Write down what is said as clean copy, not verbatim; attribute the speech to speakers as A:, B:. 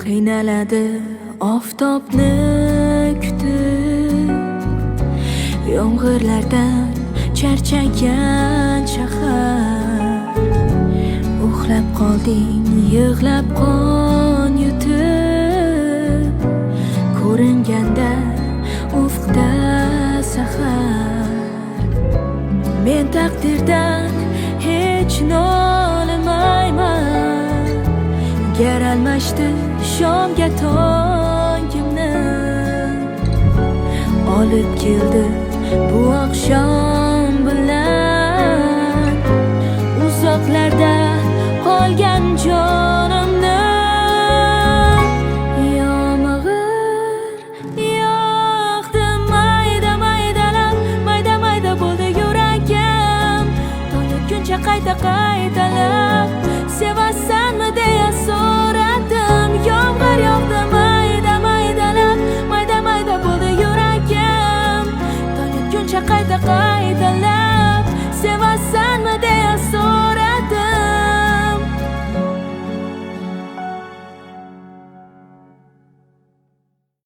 A: Qiynaladi oftobni kutib, yomg'irlardan charchagan shahar. Uxlab qolding, yig'lab qon yutib, ko'ringanda ufqda sahar. Men taqdirdan hech nolimayman, gar almashdi shomga tongimni. Olib keldi bu oqshom bilan uzoqlarda qolgan jonimni. Yomg'ir yog'di mayda maydalab, mayda mayda bo'ldi yuragim. Tong otguncha qayta